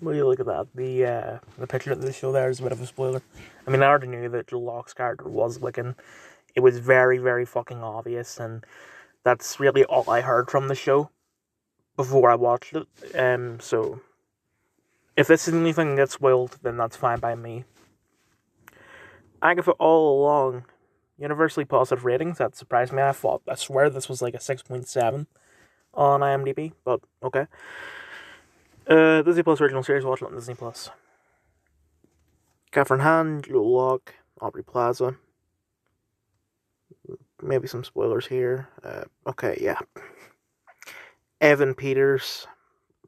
What do you look at that? The picture of the show there is a bit of a spoiler. I mean, I already knew that Joe Locke's character was Wiccan. It was very, very fucking obvious, and that's really all I heard from the show before I watched it. So if this is anything that gets spoiled, then that's fine by me. Agatha all along, universally positive ratings. That surprised me. I swear this was like a 6.7 on IMDb, but okay. Disney Plus original series, watch it on Disney Plus. Catherine Hahn, Joel Locke, Aubrey Plaza. Maybe some spoilers here. Okay, yeah. Evan Peters,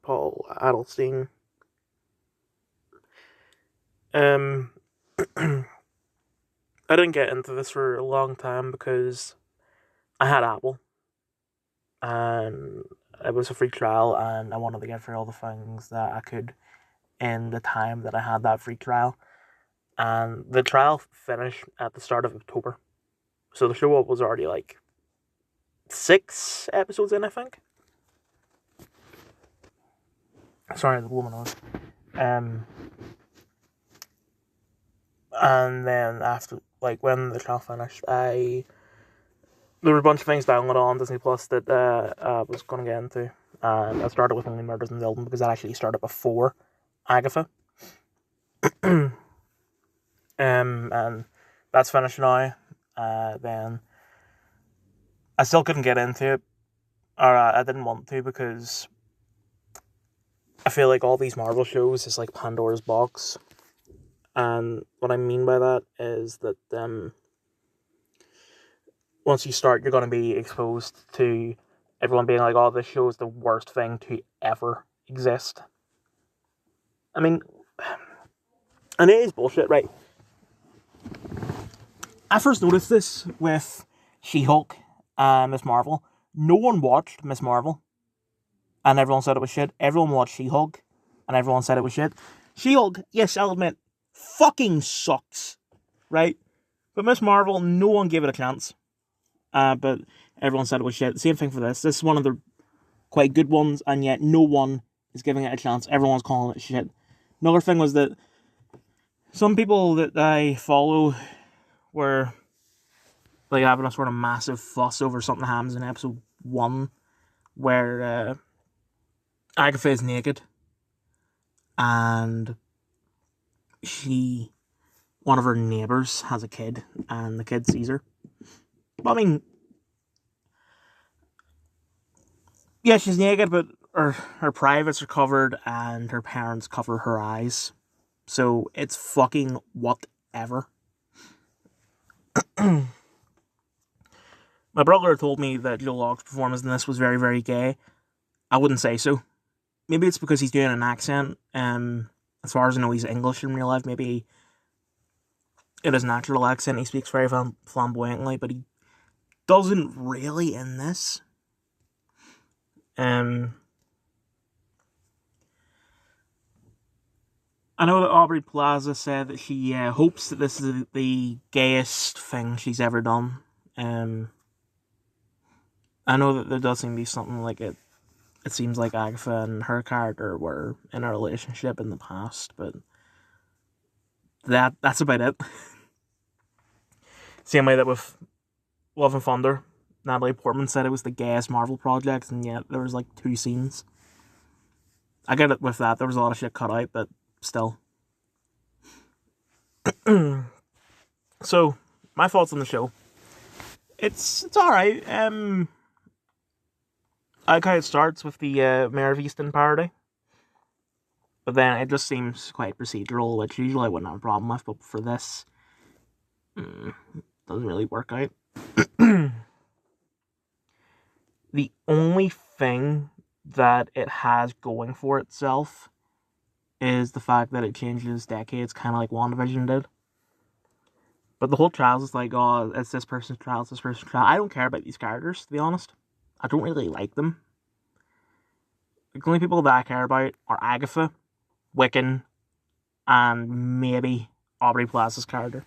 Paul Adelstein. I didn't get into this for a long time because I had Apple. And it was a free trial, and I wanted to get through all the things that I could in the time that I had that free trial. And the trial finished at the start of October. So the show was already like 6 episodes in, I think. Sorry, the woman was. And then after, like, when the trial finished, there were a bunch of things downloaded on Disney Plus that I was going to get into. And I started with Only Murders in Zelda because that actually started before Agatha. And that's finished now. Then I still couldn't get into it, or I didn't want to, because I feel like all these Marvel shows is like Pandora's box. And what I mean by that is that once you start, you're going to be exposed to everyone being like, oh, this show is the worst thing to ever exist. I mean, and it is bullshit, right? I first noticed this with She-Hulk and Miss Marvel. No one watched Miss Marvel, and everyone said it was shit. Everyone watched She-Hulk, and everyone said it was shit. She-Hulk, yes, I'll admit, fucking sucks, right? But Miss Marvel, no one gave it a chance. But everyone said it was shit. Same thing for this. This is one of the quite good ones, and yet no one is giving it a chance. Everyone's calling it shit. Another thing was that some people that I follow were like having a sort of massive fuss over something that happens in episode 1, where Agatha is naked, and one of her neighbours has a kid, and the kid sees her. But I mean, yeah, she's naked, but her privates are covered, and her parents cover her eyes. So it's fucking whatever. My brother told me that Joe Locke's performance in this was very, very gay. I wouldn't say so. Maybe it's because he's doing an accent. As far as I know, he's English in real life. Maybe it is a natural accent. He speaks very flamboyantly, but he doesn't really in this. I know that Aubrey Plaza said that she hopes that this is the gayest thing she's ever done. I know that there does seem to be something like it. It seems like Agatha and her character were in a relationship in the past, but that's about it. Same way that with Love and Thunder, Natalie Portman said it was the gayest Marvel project, and yet there was like 2 scenes. I get it with that. There was a lot of shit cut out, but still. So, my thoughts on the show. It's alright. I like how it starts with the Mayor of Easton parody. But then it just seems quite procedural, which usually I wouldn't have a problem with, but for this, doesn't really work out. The only thing that it has going for itself is the fact that it changes decades, kind of like WandaVision did. But the whole trial is like, oh, it's this person's trial, it's this person's trial. I don't care about these characters, to be honest. I don't really like them. The only people that I care about are Agatha, Wiccan, and maybe Aubrey Plaza's character.